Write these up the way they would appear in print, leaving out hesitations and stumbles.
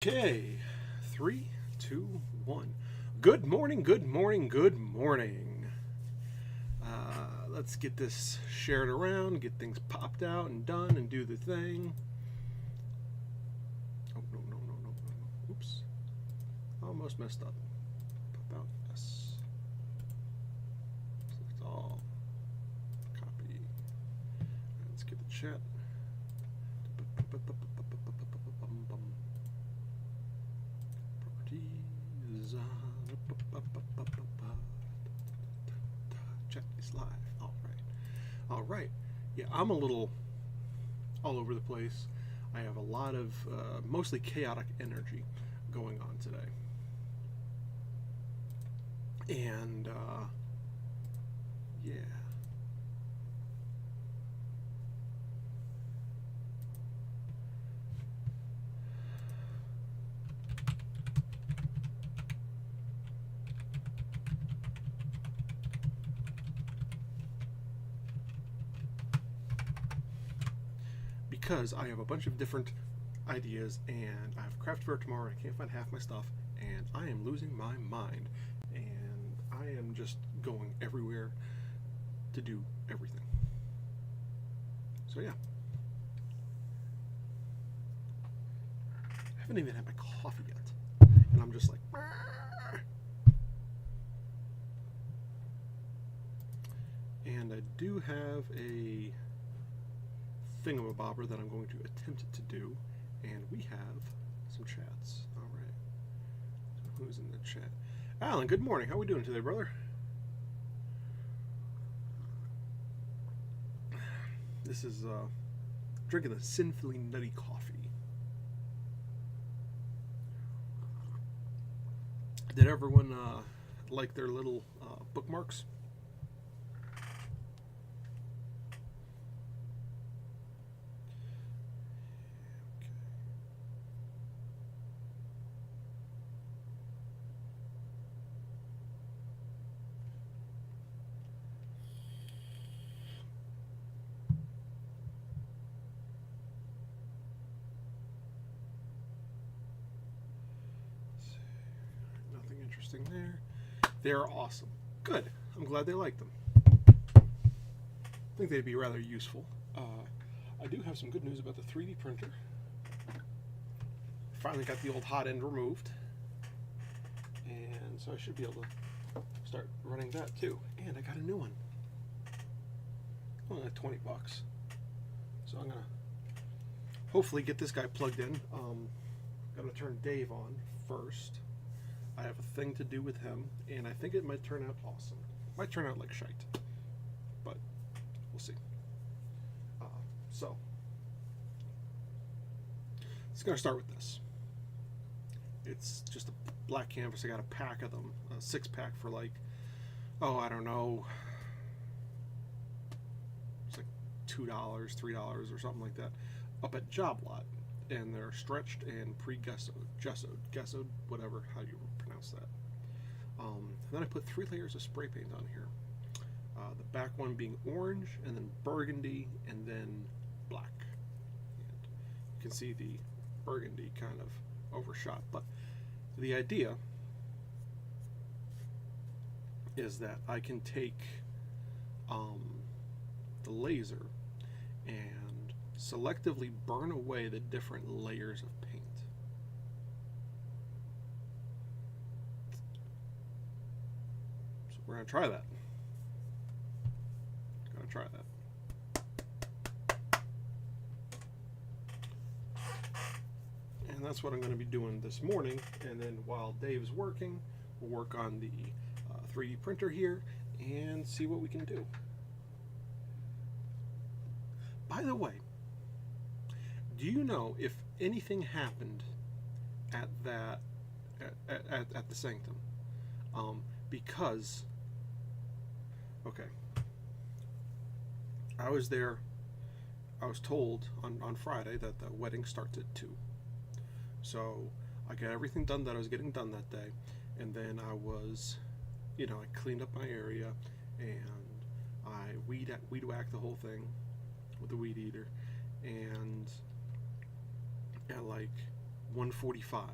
Okay, 3, 2, 1. Good morning, good morning, good morning. Let's get this shared around, get things popped out and done, and do the thing. Oh, no, no, no, no, no. Oops. Almost messed up. Pop out, yes. Select all. Copy. Let's get the chat. Properties. Chat is live. All right. All right. Yeah, I'm a little all over the place. I have a lot of mostly chaotic energy going on today. And yeah. Because I have a bunch of different ideas and I have craft fair tomorrow and I can't find half my stuff and I am losing my mind and I am just going everywhere to do everything. So yeah. I haven't even had my coffee yet and I'm just like and I do have a thingamabobber that I'm going to attempt to do, and we have some chats. All right, so who's in the chat? Alan, good morning. How are we doing today, brother? This is drinking a sinfully nutty coffee. Did everyone like their little bookmarks? Nothing interesting there. They're awesome. Good. I'm glad they like them. I think they'd be rather useful. I do have some good news about the 3D printer. Finally got the old hot end removed. And so I should be able to start running that too. And I got a new one. Only like 20 bucks. So I'm going to hopefully get this guy plugged in. Got to turn Dave on first. I have a thing to do with him, and I think it might turn out awesome. Might turn out like shite, but we'll see. So, it's going to start with this. It's just a black canvas. I got a pack of them, a 6-pack for like, oh, I don't know, it's like $2, $3 or something like that, up at Job Lot. And they're stretched and gessoed, whatever, how you pronounce that. And then I put 3 layers of spray paint on here. The back one being orange, and then burgundy, and then black. And you can see the burgundy kind of overshot, but the idea is that I can take the laser and selectively burn away the different layers of paint. So we're going to try that. Going to try that. And that's what I'm going to be doing this morning. And then while Dave's working, we'll work on the 3D printer here and see what we can do. By the way, do you know if anything happened at that at the sanctum? Because okay, I was there. I was told on Friday that the wedding starts at 2. So I got everything done that I was getting done that day, and then I was, I cleaned up my area and I weed whacked the whole thing with the weed eater, and at like 1:45,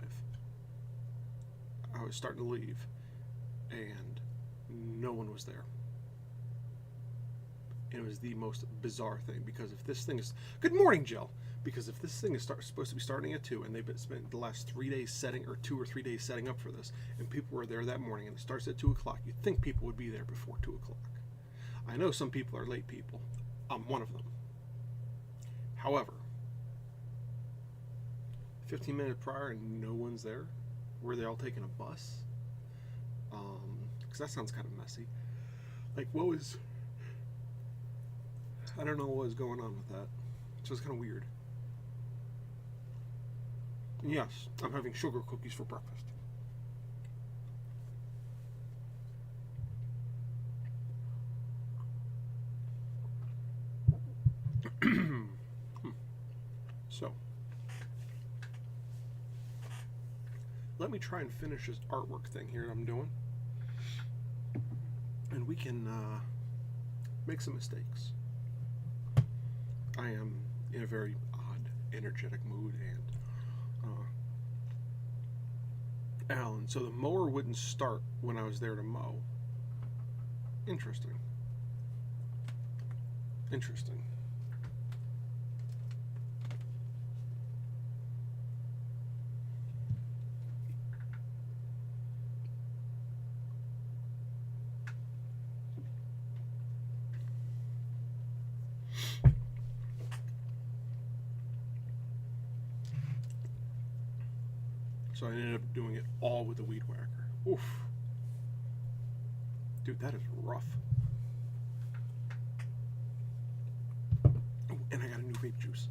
I was starting to leave, and no one was there. And it was the most bizarre thing, because if this thing is... Good morning, Jill! Because if this thing is supposed to be starting at 2, and they've spent the last 3 days setting, or 2 or 3 days setting up for this, and people were there that morning, and it starts at 2 o'clock, you'd think people would be there before 2 o'clock. I know some people are late people. I'm one of them. However, 15 minutes prior and no one's there? Were they all taking a bus? Because that sounds kind of messy. Like, what was... I don't know what was going on with that. So it's kind of weird. And yes, I'm having sugar cookies for breakfast. So, let me try and finish this artwork thing here that I'm doing. And we can make some mistakes. I am in a very odd, energetic mood, and Alan, so the mower wouldn't start when I was there to mow. Interesting. Interesting. So I ended up doing it all with the weed whacker. Oof. Dude, that is rough. Oh, and I got a new vape juice.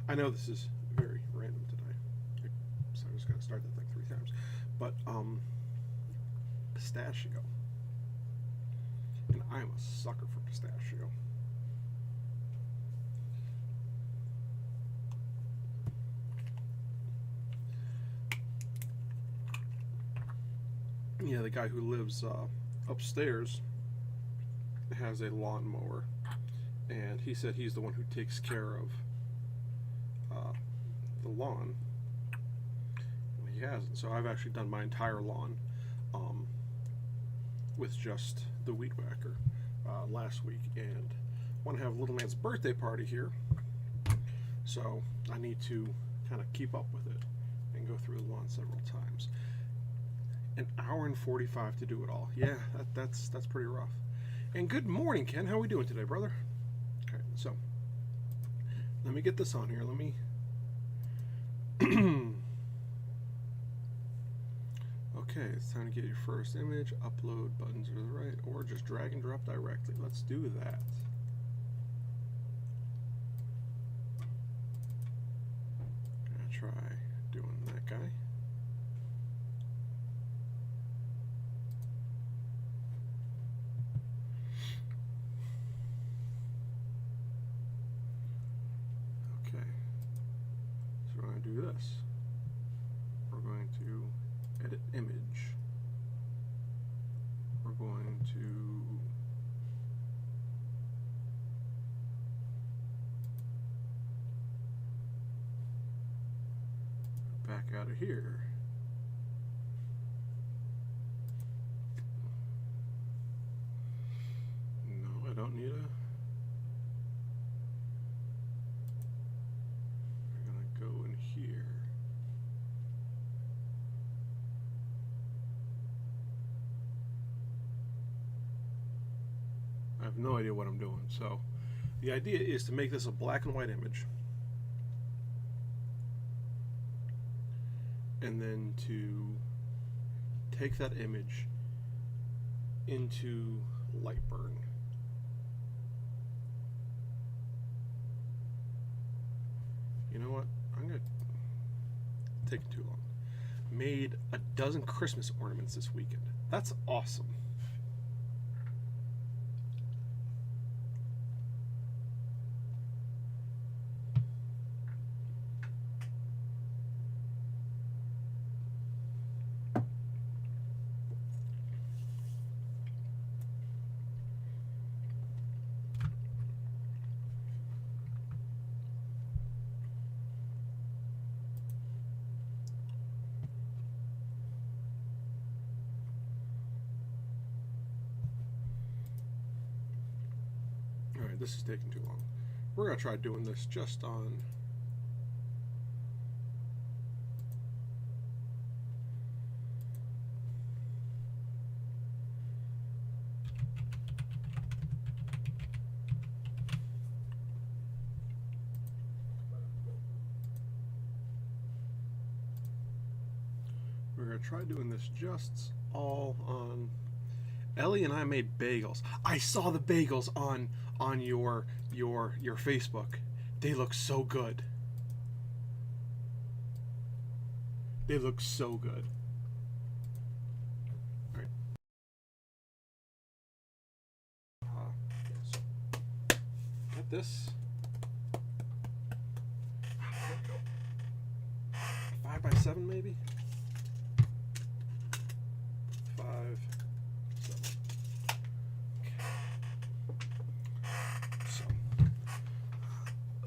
I know this is very random today. So I just got to start that thing 3 times. But, pistachio. And I'm a sucker for pistachio. Yeah, the guy who lives upstairs has a lawnmower, and he said he's the one who takes care of the lawn. Well, he hasn't, so I've actually done my entire lawn with just the weed whacker last week, and want to have little man's birthday party here, so I need to kind of keep up with it and go through the lawn several times. An hour and 45 to do it all. Yeah, that's pretty rough. And good morning, Ken. How are we doing today, brother? Okay, so let me get this on here. Let me okay, it's time to get your first image. Upload buttons are to the right, or just drag and drop directly. Let's do that. Gonna try doing that guy. Do this. We're going to edit image. We're going to back out of here. No, I don't need a... Go in here. I have no idea what I'm doing. So the idea is to make this a black and white image, and then to take that image into Lightburn. You know what? I'm going to take too long. Made a dozen Christmas ornaments this weekend. That's awesome. Alright, this is taking too long. We're going to try doing this just on... We're going to try doing this just all on... Ellie and I made bagels. I saw the bagels on your Facebook. They look so good. They look so good. All right. So get this. 5x7 maybe. 5, 7. Okay. So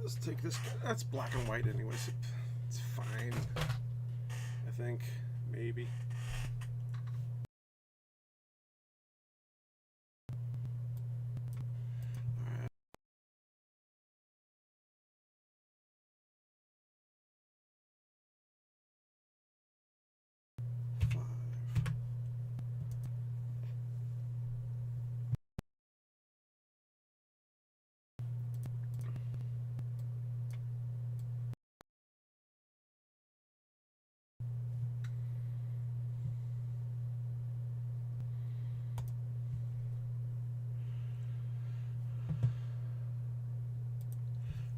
let's take this. That's black and white anyway, so it's fine. I think maybe.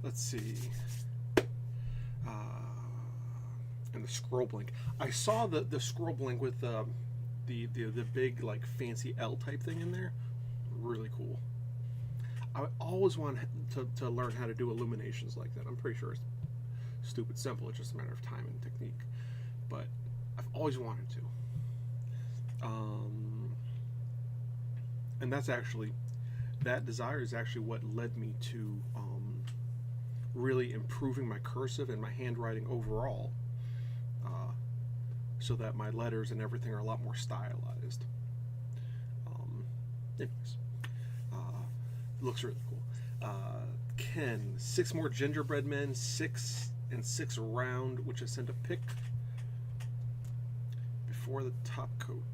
Let's see. And the scroll blink. I saw the scroll blink with the big like fancy L type thing in there. Really cool. I always want to learn how to do illuminations like that. I'm pretty sure it's stupid simple. It's just a matter of time and technique. But I've always wanted to. And that's actually, that desire is actually what led me to really improving my cursive and my handwriting overall, so that my letters and everything are a lot more stylized. Anyways, looks really cool. Ken, 6 more gingerbread men, 6 and 6 round, which I sent a pic before the top coat.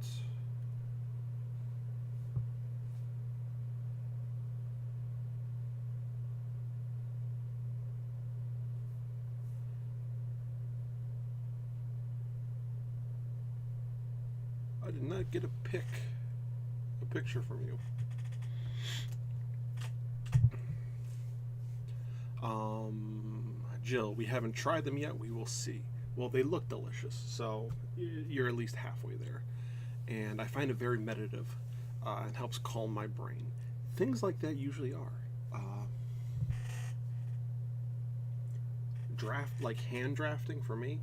I did not get a picture from you. Jill, we haven't tried them yet. We will see. Well, they look delicious, so you're at least halfway there. And I find it very meditative and helps calm my brain. Things like that usually are. Hand drafting for me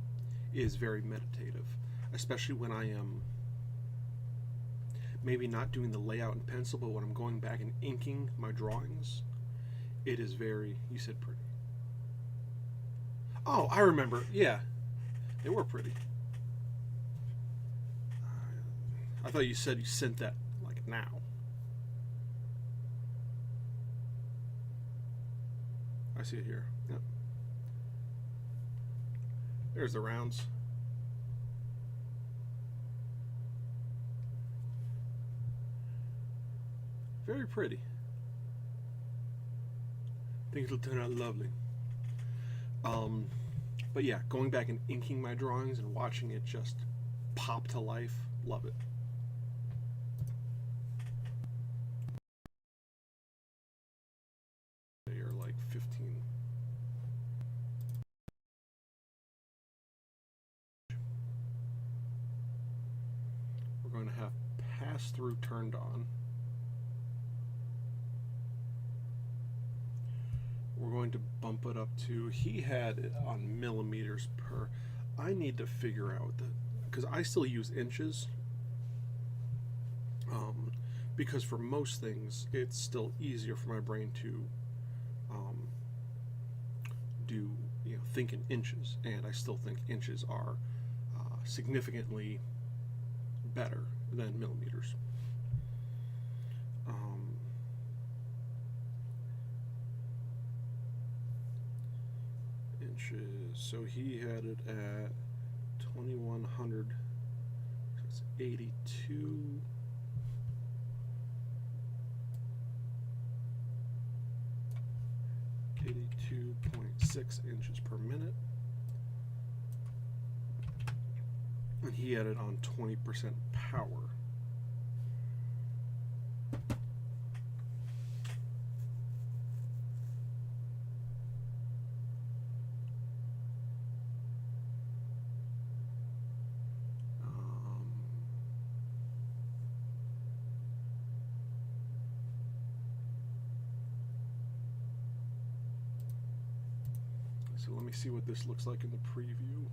is very meditative, especially when I am maybe not doing the layout in pencil, but when I'm going back and inking my drawings, it is very, you said pretty. Oh, I remember. Yeah, they were pretty. I thought you said you sent that like now. I see it here. Yep. There's the rounds. Very pretty. I think it'll turn out lovely. But yeah, going back and inking my drawings and watching it just pop to life, love it. They are like 15. We're going to have pass-through turned on. We're going to bump it up to, he had it on millimeters per. I need to figure out that, because I still use inches, because for most things it's still easier for my brain to do, think in inches, and I still think inches are significantly better than millimeters. inches. So he had it at 2100. So it's 82. 82.6 inches per minute. And he had it on 20% power. So let me see what this looks like in the preview.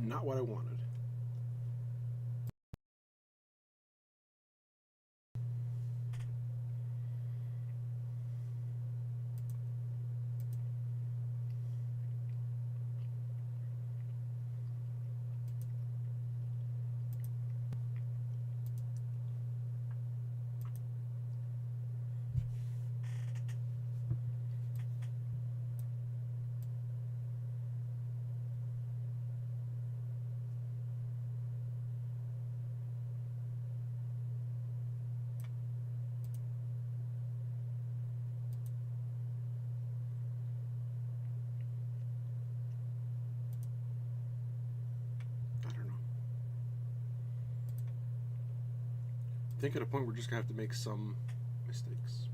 Not what I wanted. I think at a point we're just gonna have to make some mistakes.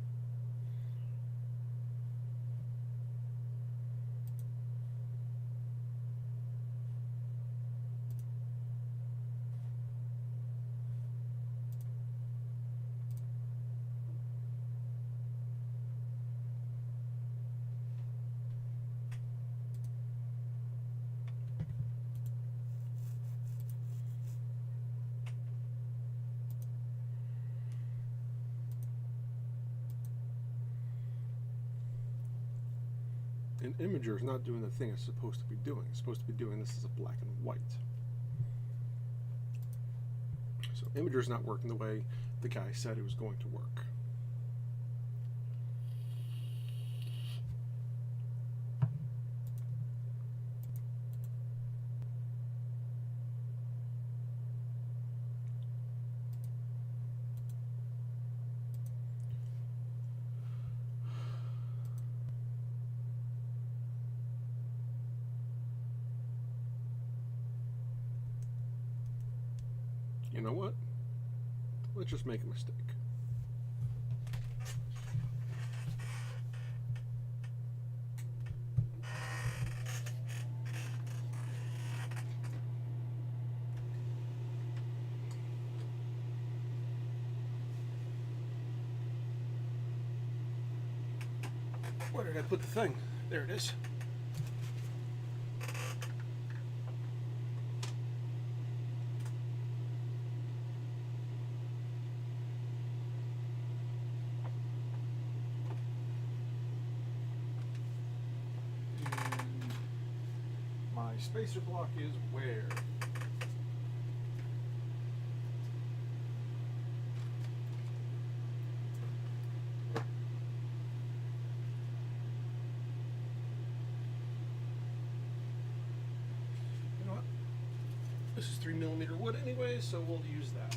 And Imager is not doing the thing it's supposed to be doing. It's supposed to be doing this as a black and white. So Imager is not working the way the guy said it was going to work. You know what? Let's just make a mistake. Where did I put the thing? There it is. My spacer block is where? You know what? This is 3mm wood anyway, so we'll use that.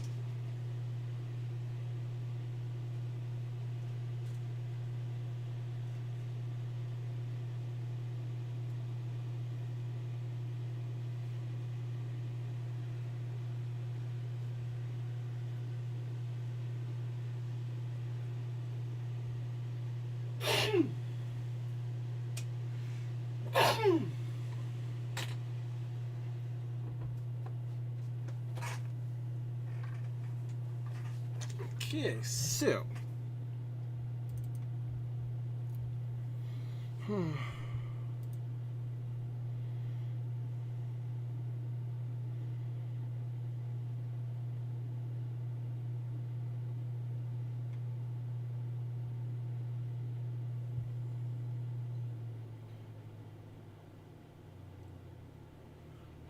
Okay, so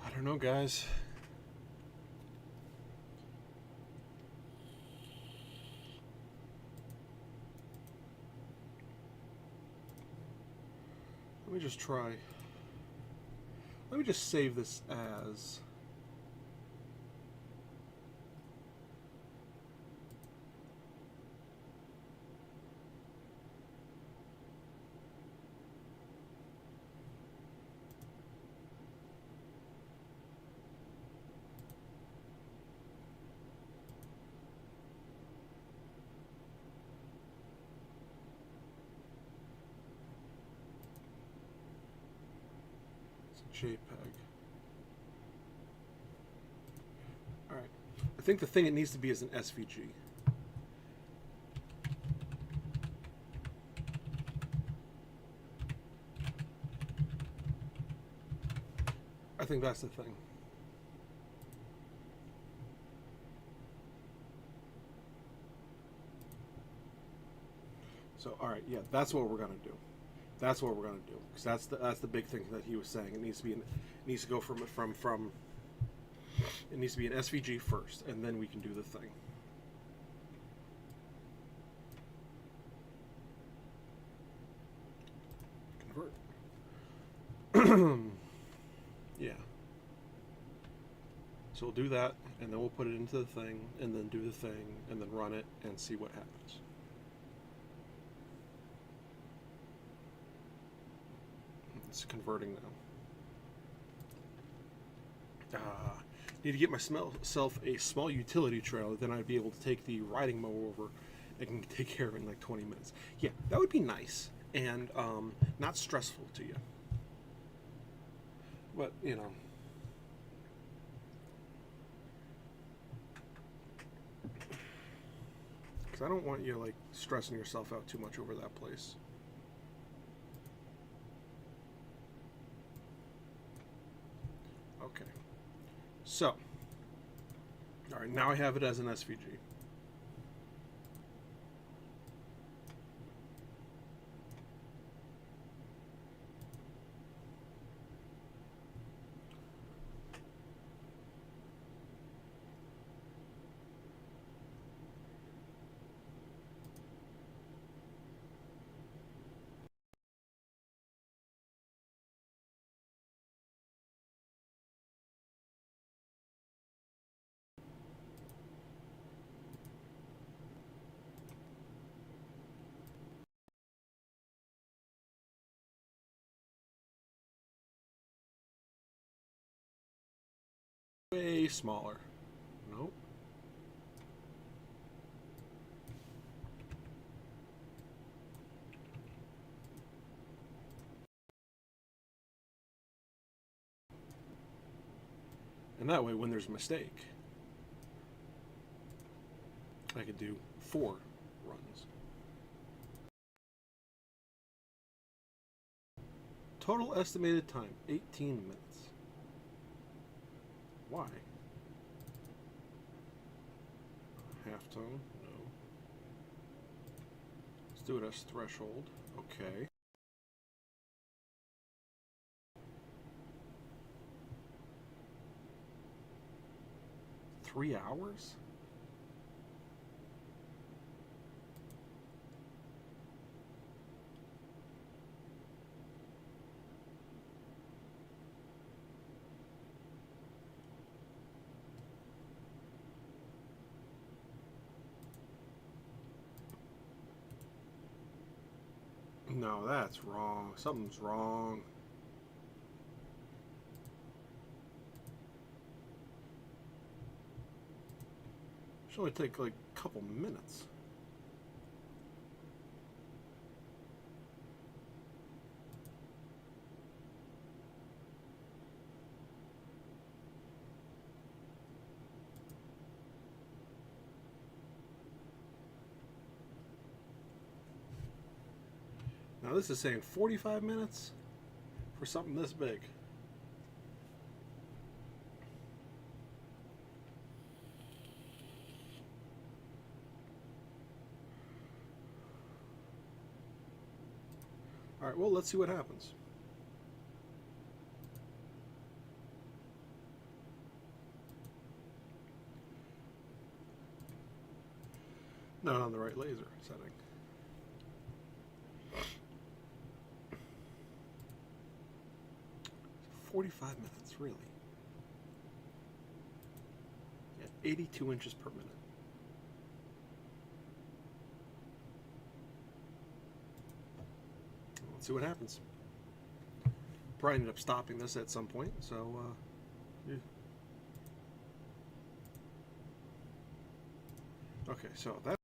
I don't know, guys. Let me just try. Let me just save this as JPEG. Alright. I think the thing it needs to be is an SVG. I think that's the thing. So, alright, yeah, that's what we're gonna do. That's what we're gonna do, because that's the big thing that he was saying. It needs to be it needs to go from it needs to be an SVG first, and then we can do the thing. Convert. Yeah. So we'll do that, and then we'll put it into the thing, and then do the thing, and then run it, and see what happens. It's converting now. Need to get myself a small utility trailer, then I'd be able to take the riding mower over and can take care of it in like 20 minutes. Yeah, that would be nice, and not stressful to you. But, you know. Because I don't want you, like, stressing yourself out too much over that place. Okay. So, alright, now I have it as an SVG. Way smaller. Nope. And that way, when there's a mistake, I could do 4 runs. Total estimated time, 18 minutes. Why? Halftone? No. Let's do it as threshold. Okay. $3 hours? No, that's wrong. Something's wrong. Should only take like a couple minutes. this is saying 45 minutes for something this big. All right, well, let's see what happens. Not on the right laser setting. So 45 minutes, really. Yeah, 82 inches per minute. Let's see what happens. Probably ended up stopping this at some point, so yeah. Okay, so that.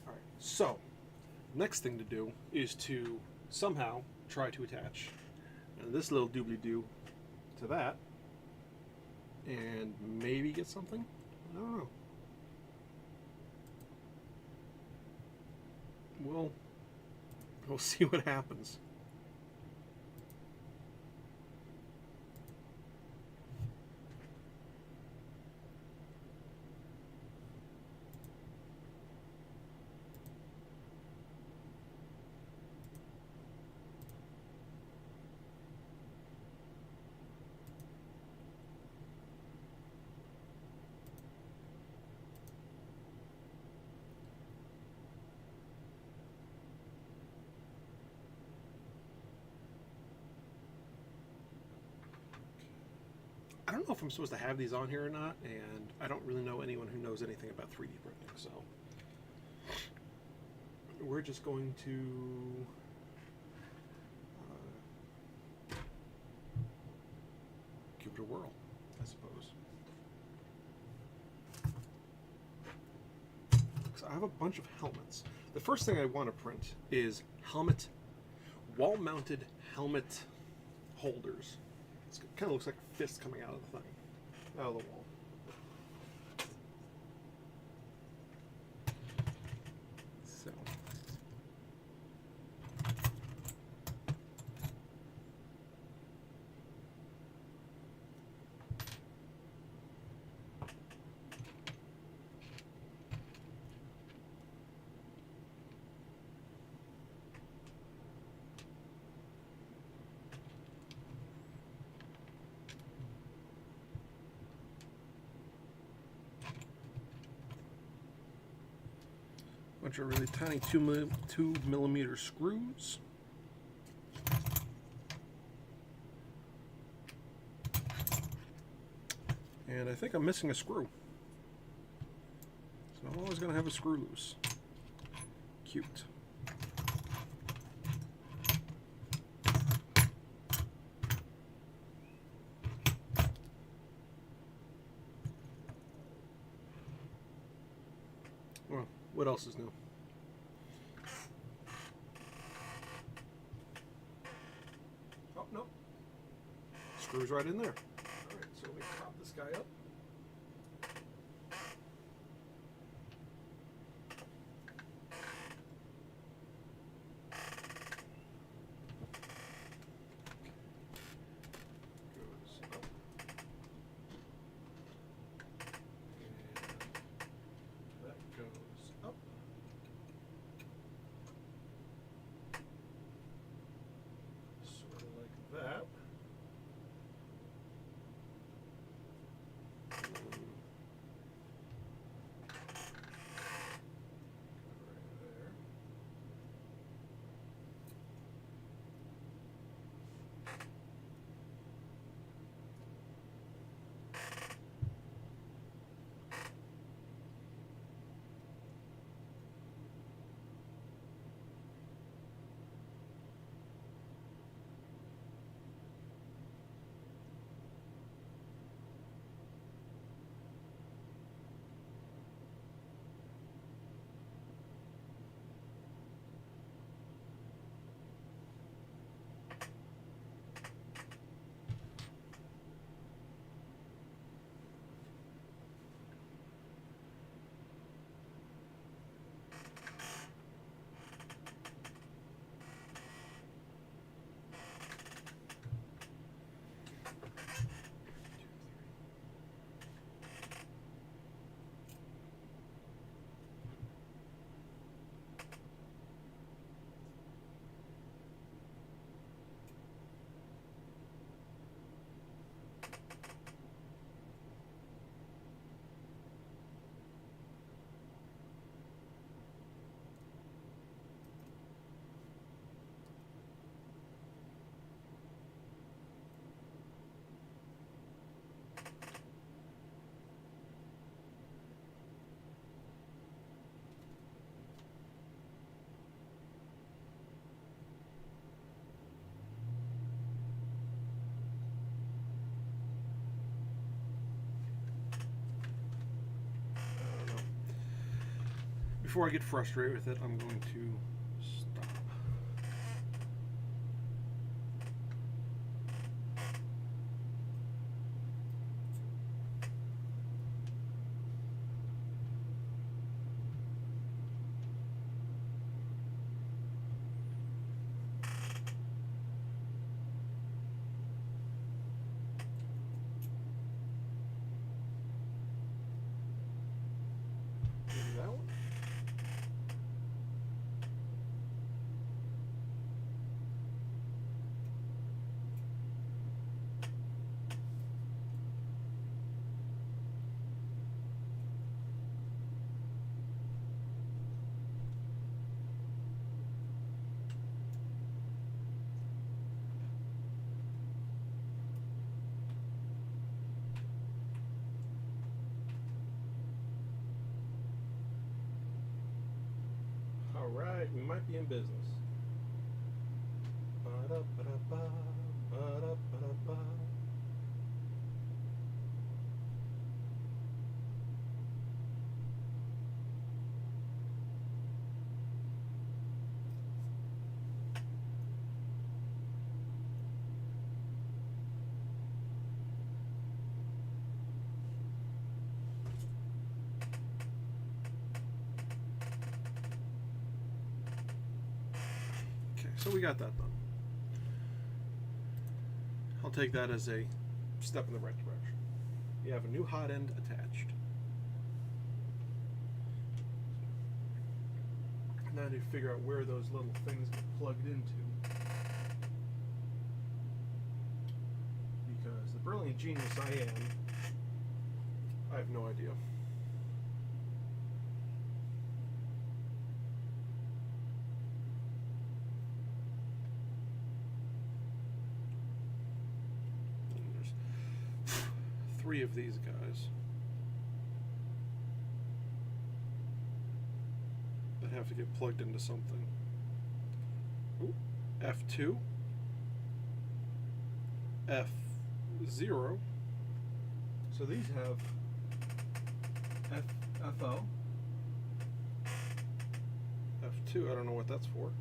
Alright, so next thing to do is to somehow try to attach this little doobly-doo to that and maybe get something? I don't know. We'll see what happens. I don't know if I'm supposed to have these on here or not, and I don't really know anyone who knows anything about 3D printing, so we're just going to give it a whirl, I suppose. So I have a bunch of helmets. The first thing I want to print is wall-mounted helmet holders. It kind of looks like a fist coming out of the thing, out of the wall. So, bunch of really tiny 2mm screws. And I think I'm missing a screw. So I'm always going to have a screw loose. Cute. Well, what else is new? Oh, no. Screws right in there. All right, so let me pop this guy up. Goes up. And that goes up. Sort of like that. before I get frustrated with it, I'm going to stop. Maybe that one. All right, we might be in business. Ba-da-ba-da-ba, ba-da-ba-da-ba. Okay, so we got that done. I'll take that as a step in the right direction. You have a new hot end attached. Now I need to figure out where those little things get plugged into. Because the brilliant genius I am, I have no idea. And there's 3 of these guys that have to get plugged into something. Ooh, F2, F0. So these have FO, F2. I don't know what that's for.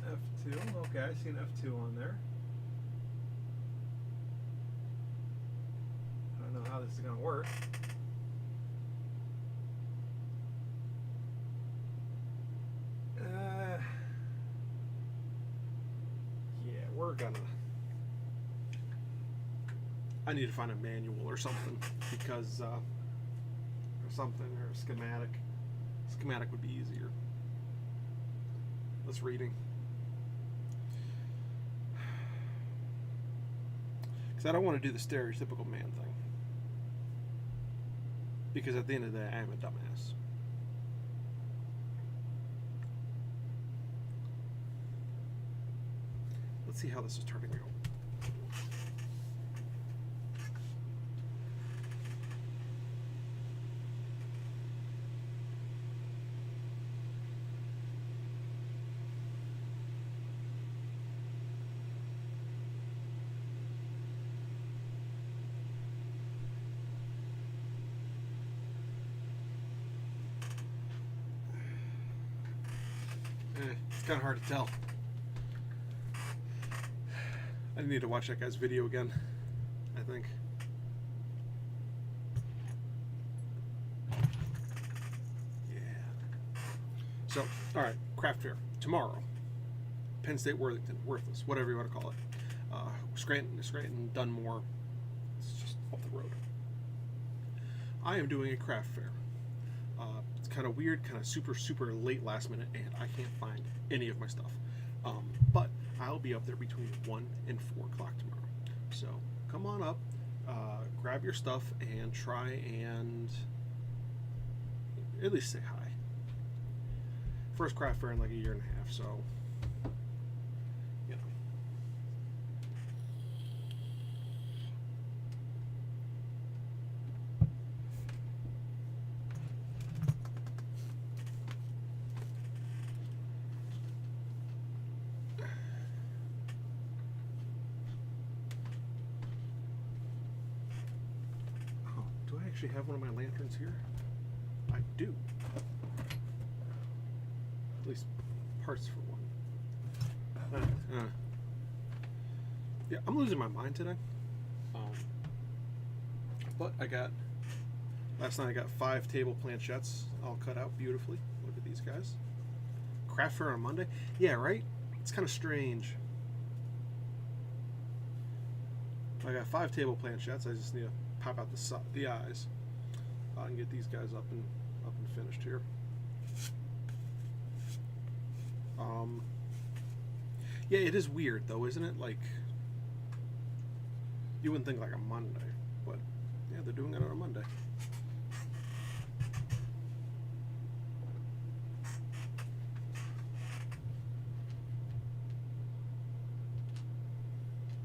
F2. Okay, I see an F2 on there. I don't know how this is going to work. Yeah, we're gonna. I need to find a manual or something because, or a schematic. Schematic would be easier. Less reading. Because I don't want to do the stereotypical man thing. Because at the end of the day, I am a dumbass. Let's see how this is turning out. It's kind of hard to tell. I need to watch that guy's video again, I think. Yeah. So, alright, craft fair. Tomorrow. Penn State, Worthington, Worthless, whatever you want to call it. Scranton, Dunmore. It's just up the road. I am doing a craft fair. It's kind of weird, kind of super late last minute, and I can't find any of my stuff. But I'll be up there between 1 and 4 o'clock tomorrow. So come on up, grab your stuff, and try and at least say hi. First craft fair in like a year and a half, so you know. actually have one of my lanterns here? I do. At least parts for one. Yeah, I'm losing my mind today. But last night I got 5 table planchettes all cut out beautifully. Look at these guys. Craft fair on Monday? Yeah, right? It's kind of strange. I got 5 table planchettes. I just need to pop out the eyes and get these guys up and finished here. Yeah, it is weird though, isn't it? Like, you wouldn't think like a Monday, but yeah, they're doing it on a Monday.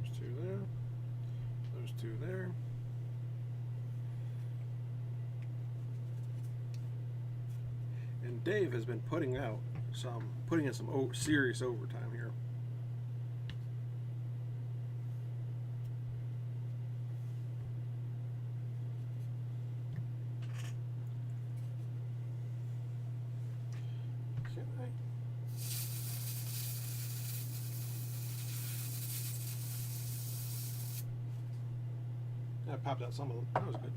There's 2 there. There's 2 there. And Dave has been putting in some serious overtime here. I popped out some of them. That was good.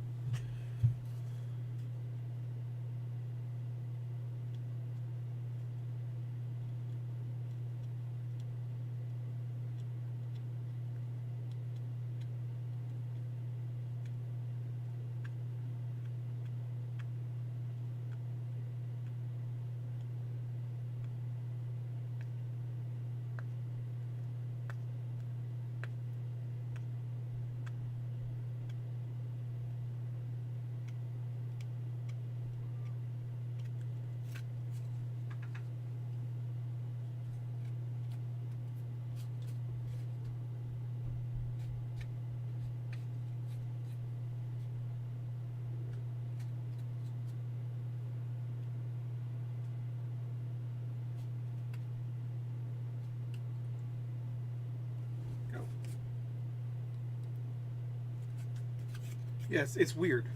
Yes, it's weird.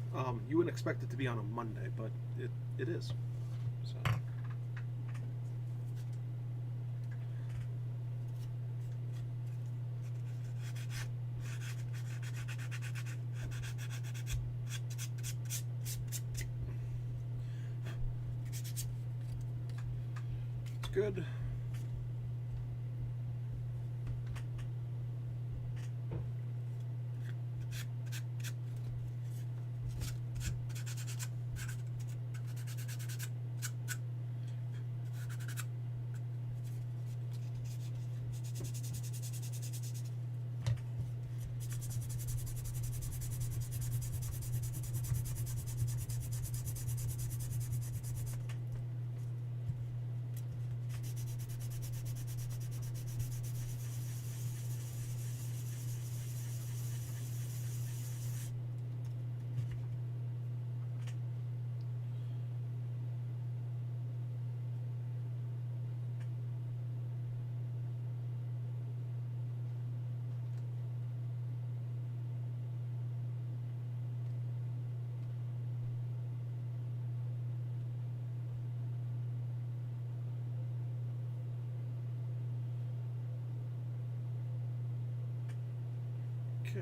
You wouldn't expect it to be on a Monday, but it is. So. It's good. Okay.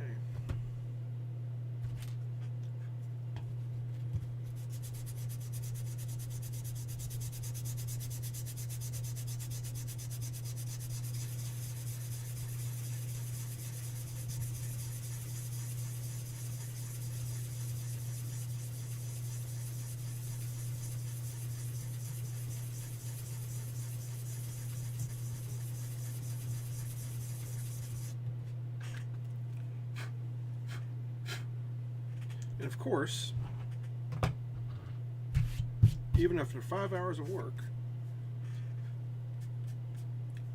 And of course, even after 5 hours of work,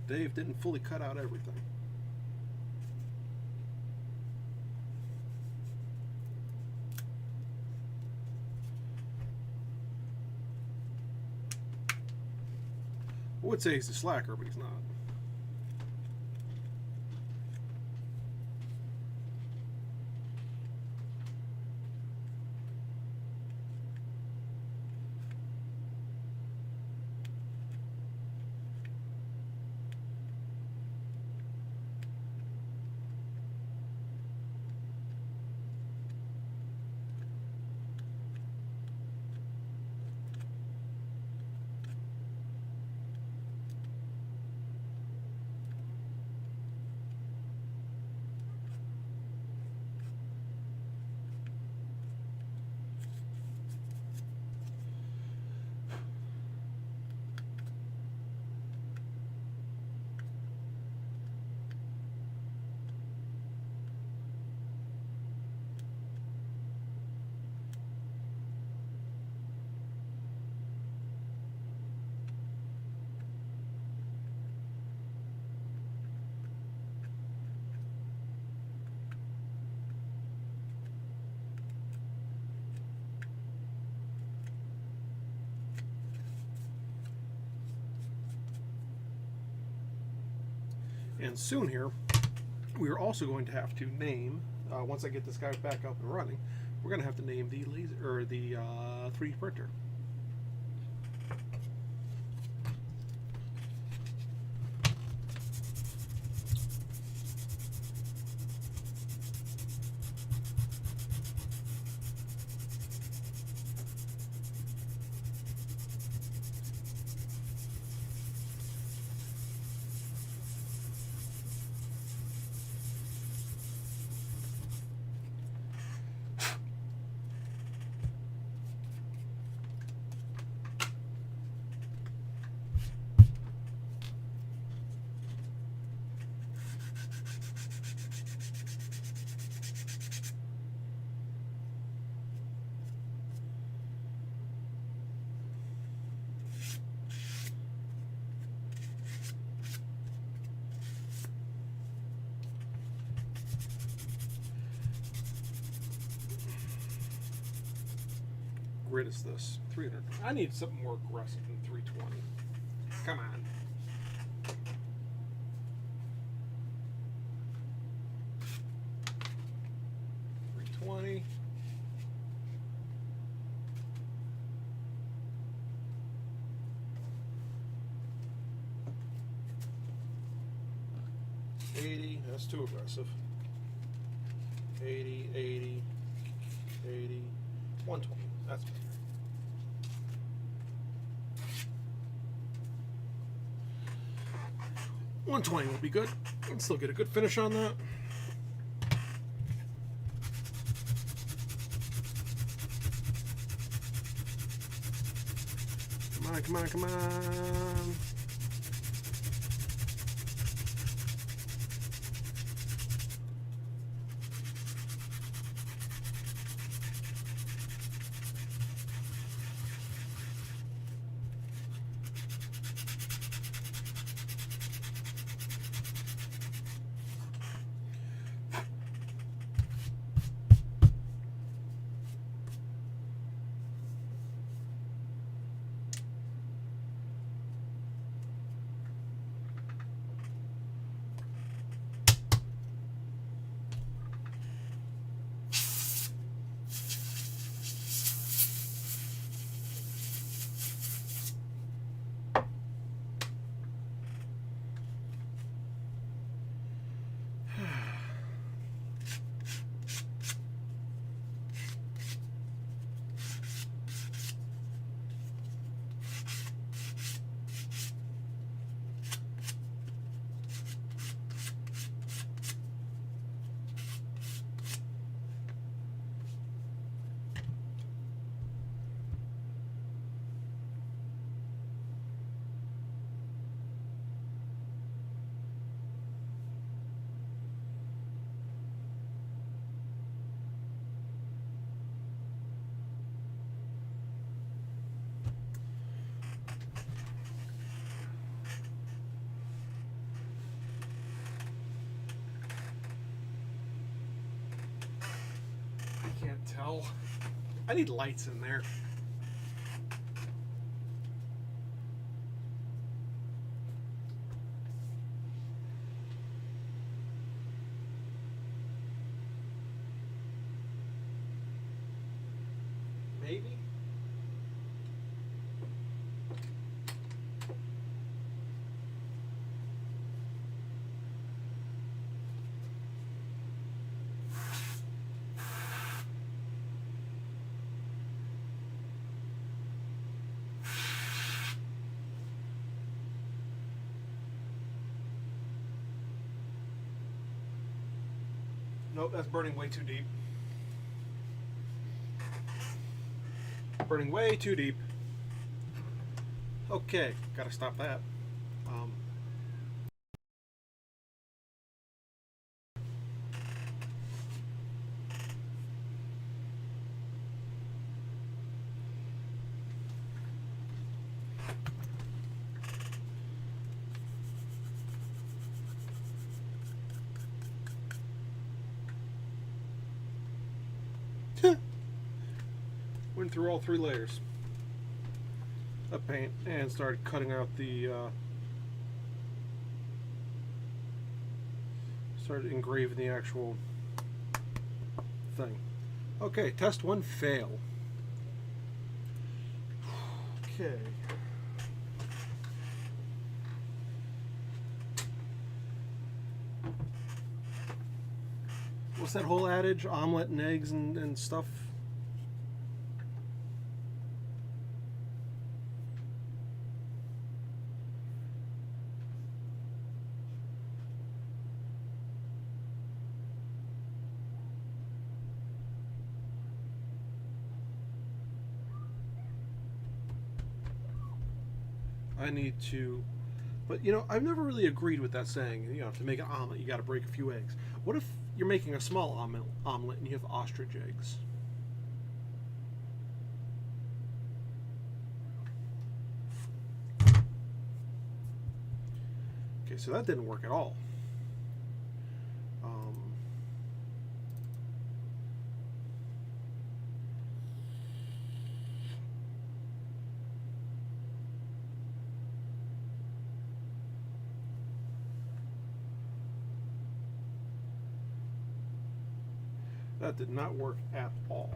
Dave didn't fully cut out everything. I would say he's a slacker, but he's not. And soon here, we are also going to have to name, once I get this guy back up and running, we're going to have to name the laser, or the 3D printer. Grid is this 300. I need something more aggressive than 320. Come on. $320. $80. That's too aggressive. 80, 80, 80, 120. That's better. $120 will be good. Can still get a good finish on that. Come on, come on, come on. Tell. I need lights in there. Maybe. Nope, that's burning way too deep. Burning way too deep. Okay, gotta stop that. Went through all 3 layers of paint and started cutting out the Started engraving the actual thing. Okay, test 1 fail. Okay. What's that whole adage? Omelet and eggs and stuff? I need to, but you know, I've never really agreed with that saying. You know, to make an omelet, you got to break a few eggs. What if you're making a small omelet and you have ostrich eggs? Okay, so that didn't work at all. That did not work at all.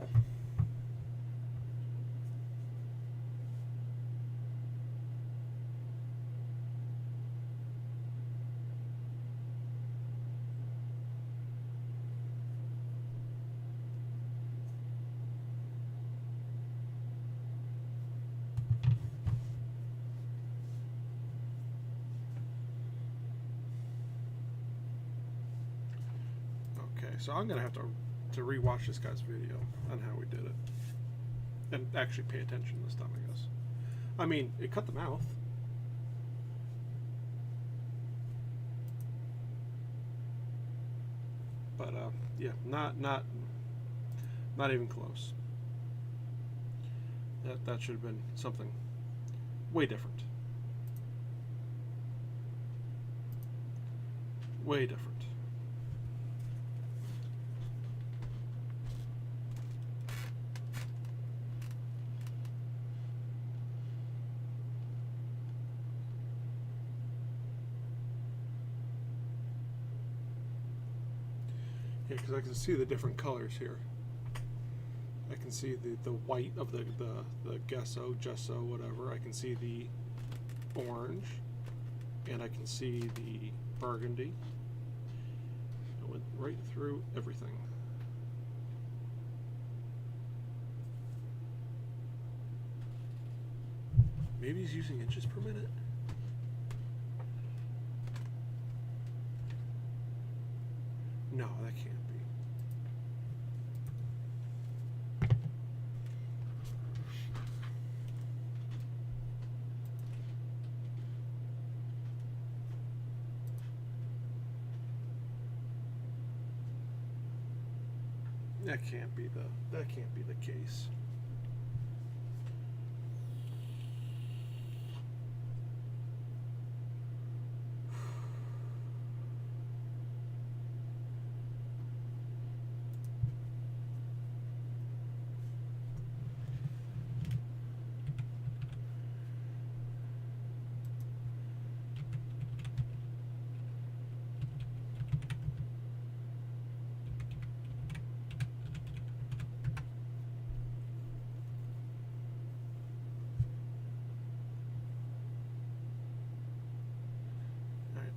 Okay, so I'm gonna have to rewatch this guy's video on how we did it, and actually pay attention this time, I guess. I mean, it cut the mouth. But yeah, not even close. That should have been something way different. Way different. Yeah, because I can see the different colors here. I can see the white of the gesso, whatever. I can see the orange, and I can see the burgundy. I went right through everything. Maybe he's using inches per minute. No, that can't be. That can't be the case.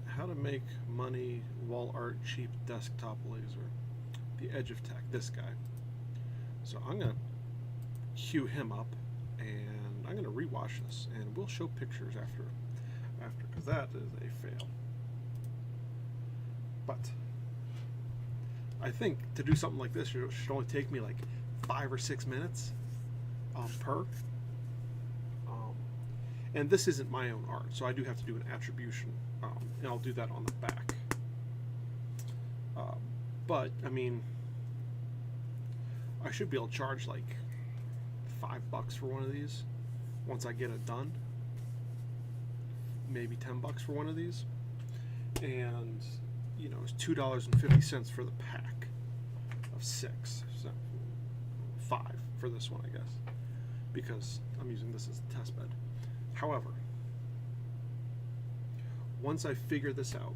How to make money wall art cheap desktop laser. The Edge of Tech, this guy. So I'm gonna cue him up, and I'm gonna rewatch this, and we'll show pictures after, because that is a fail. But I think to do something like this, it should only take me like 5 or 6 minutes per. And this isn't my own art, so I do have to do an attribution, and I'll do that on the back. But, I mean, I should be able to charge like $5 for one of these once I get it done. Maybe $10 for one of these. And, you know, it's $2.50 for the pack of 6. So 5 for this one, I guess, because I'm using this as a test bed. However, once I figure this out,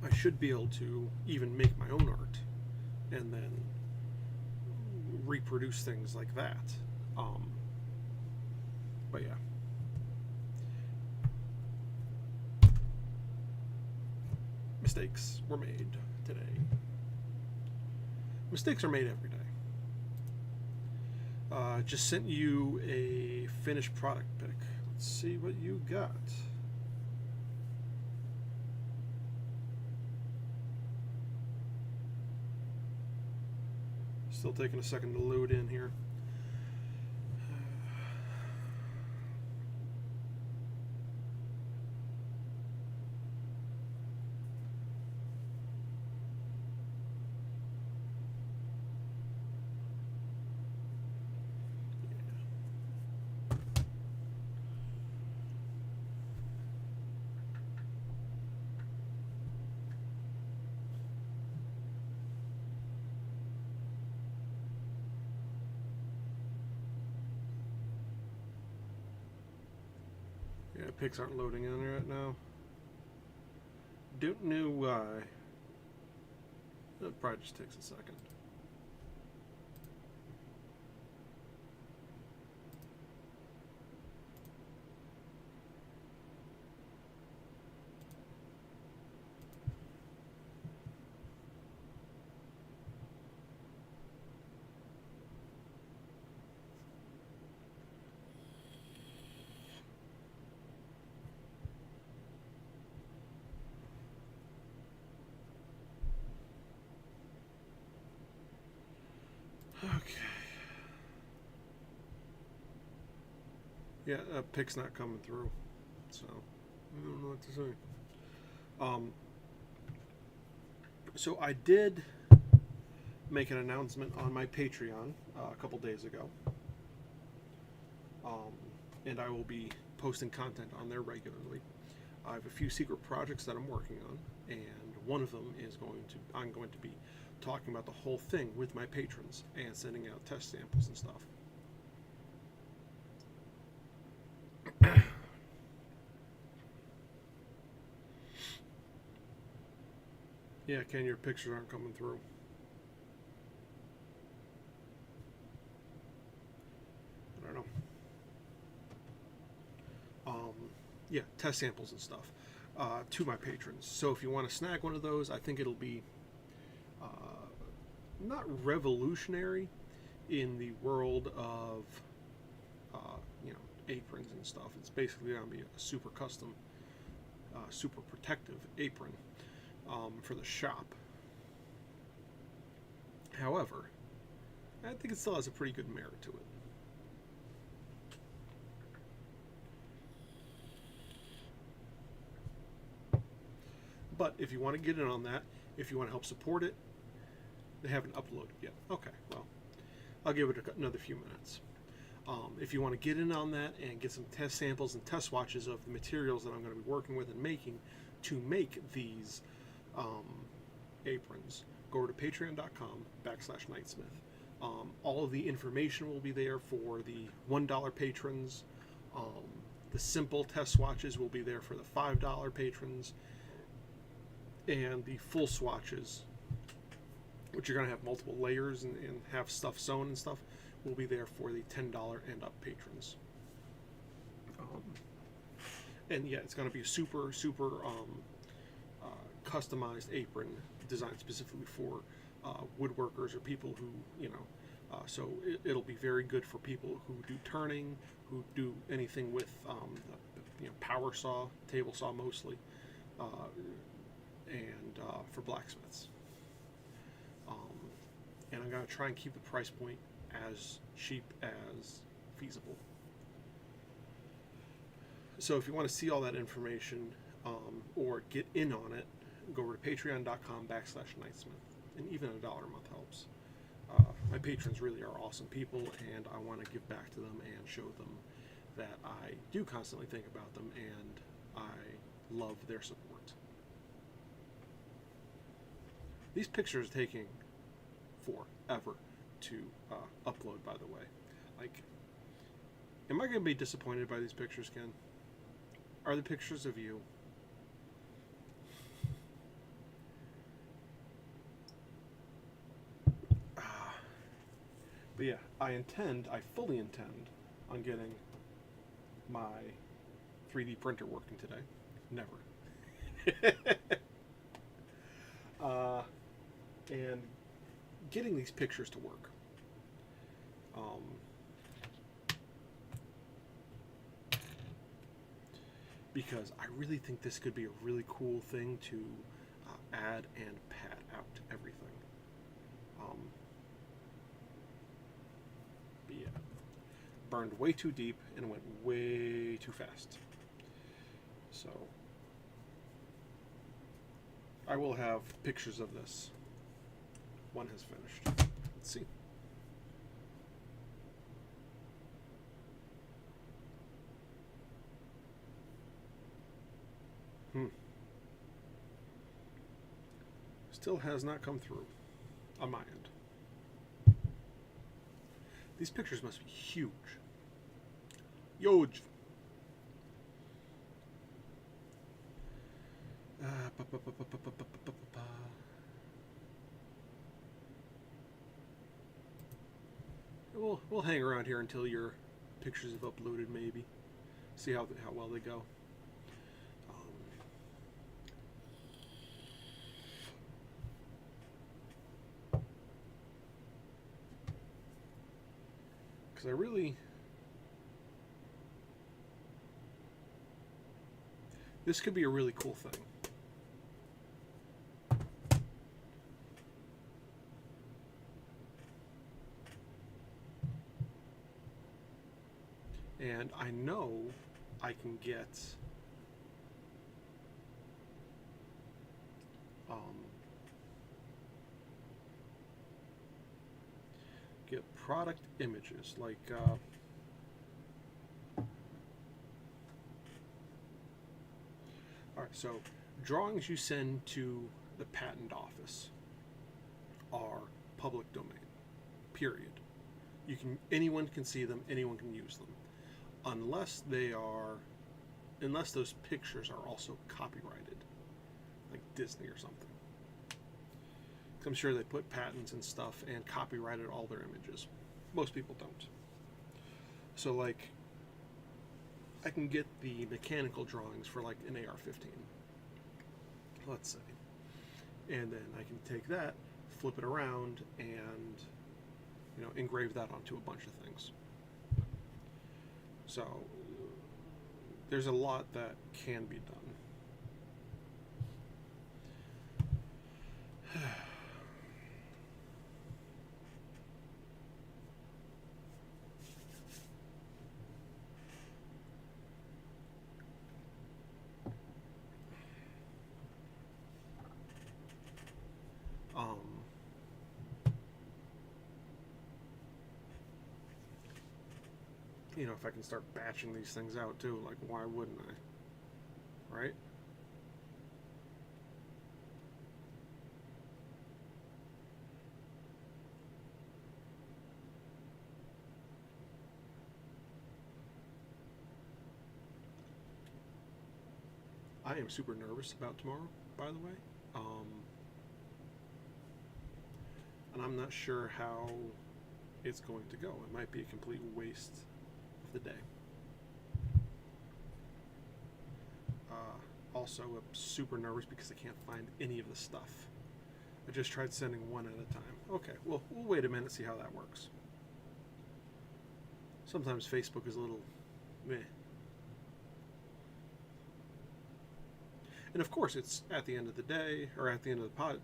I should be able to even make my own art and then reproduce things like that. But yeah. Mistakes were made today. Mistakes are made every day. Just sent you a finished product pic. Let's see what you got. Still taking a second to load in here. Yeah, pics aren't loading in right now. Don't know why. It probably just takes a second. Okay. Yeah, pic's not coming through, so I don't know what to say. So I did make an announcement on my Patreon a couple days ago, and I will be posting content on there regularly. I have a few secret projects that I'm working on, and one of them is I'm going to be talking about the whole thing with my patrons and sending out test samples and stuff. Yeah, Ken, your pictures aren't coming through. I don't know. Yeah, test samples and stuff to my patrons. So if you want to snag one of those, I think it'll be not revolutionary in the world of aprons and stuff. It's basically going to be a super custom, super protective apron for the shop. However, I think it still has a pretty good merit to it. But if you want to get in on that, if you want to help support it, they haven't uploaded yet. Okay, well, I'll give it another few minutes. If you want to get in on that and get some test samples and test swatches of the materials that I'm going to be working with and making to make these aprons, go over to patreon.com/Knightsmith. All of the information will be there for the $1 patrons. The simple test swatches will be there for the $5 patrons. And the full swatches, which are going to have multiple layers and have stuff sewn and stuff, will be there for the $10 and up patrons. And yeah, it's going to be a super customized apron designed specifically for woodworkers or people who, so it'll be very good for people who do turning, who do anything with power saw, table saw mostly, and for blacksmiths. And I'm going to try and keep the price point as cheap as feasible. So if you want to see all that information or get in on it, go over to patreon.com/Knightsmith, and even $1 a month helps. My patrons really are awesome people, and I want to give back to them and show them that I do constantly think about them and I love their support. These pictures are taking forever to upload, by the way. Like, am I going to be disappointed by these pictures, Ken? Are the pictures of you? But yeah, I fully intend on getting my 3D printer working today. Never. And getting these pictures to work. Because I really think this could be a really cool thing to add and pad out everything. But yeah, burned way too deep and went way too fast. So I will have pictures of this. One has finished. Let's see. Still has not come through on my end. These pictures must be huge. Huge. We'll hang around here until your pictures have uploaded, maybe. See how well they go. Because this could be a really cool thing. And I know I can get product images, like alright, so drawings you send to the patent office are public domain, period. Anyone can see them, anyone can use them, unless those pictures are also copyrighted, like Disney or something. I'm sure they put patents and stuff and copyrighted all their images. Most people don't. So, like, I can get the mechanical drawings for like an AR-15, let's say, and then I can take that, flip it around, and engrave that onto a bunch of things. So there's a lot that can be done. If I can start batching these things out too, like, why wouldn't I? Right? I am super nervous about tomorrow, by the way. And I'm not sure how it's going to go. It might be a complete waste of the day. Also, I'm super nervous because I can't find any of the stuff. I just tried sending one at a time. Okay, well, we'll wait a minute, see how that works. Sometimes Facebook is a little meh. And of course, it's at the end of the day, or at the end of the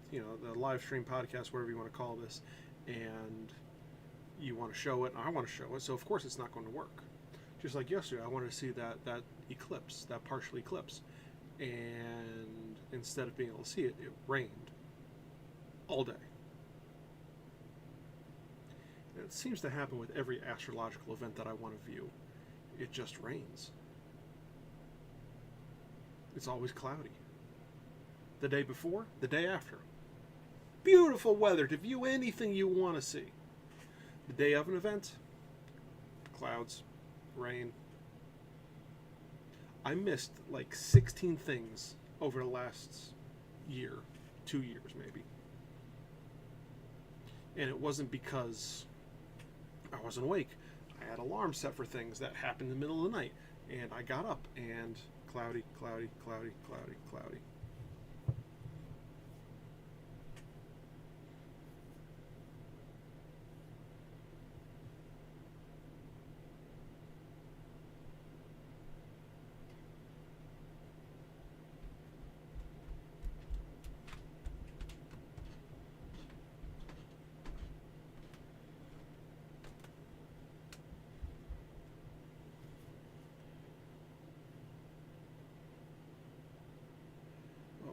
the live stream podcast, whatever you want to call this, and you want to show it, and I want to show it, so of course it's not going to work. Just like yesterday, I wanted to see that eclipse, that partial eclipse, and instead of being able to see it, it rained all day. And it seems to happen with every astrological event that I want to view. It just rains. It's always cloudy. The day before, the day after. Beautiful weather to view anything you want to see. The day of an event, clouds, rain. I missed like 16 things over the last year, 2 years maybe. And it wasn't because I wasn't awake. I had alarms set for things that happened in the middle of the night, and I got up and cloudy, cloudy, cloudy, cloudy, cloudy.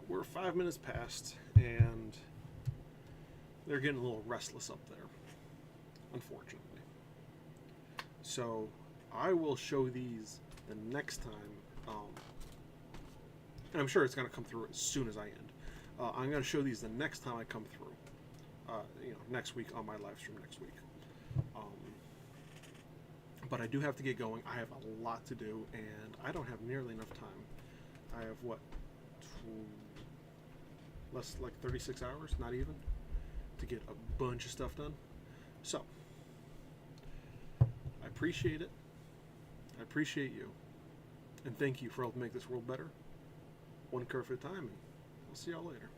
We're 5 minutes past, and they're getting a little restless up there, unfortunately. So I will show these the next time, and I'm sure it's going to come through as soon as I end. I'm going to show these the next time I come through, next week on my live stream next week. But I do have to get going. I have a lot to do, and I don't have nearly enough time. I have, less like 36 hours, not even, to get a bunch of stuff done. So I appreciate it. I appreciate you, and thank you for helping make this world better, one kerf at a time. And I'll see y'all later.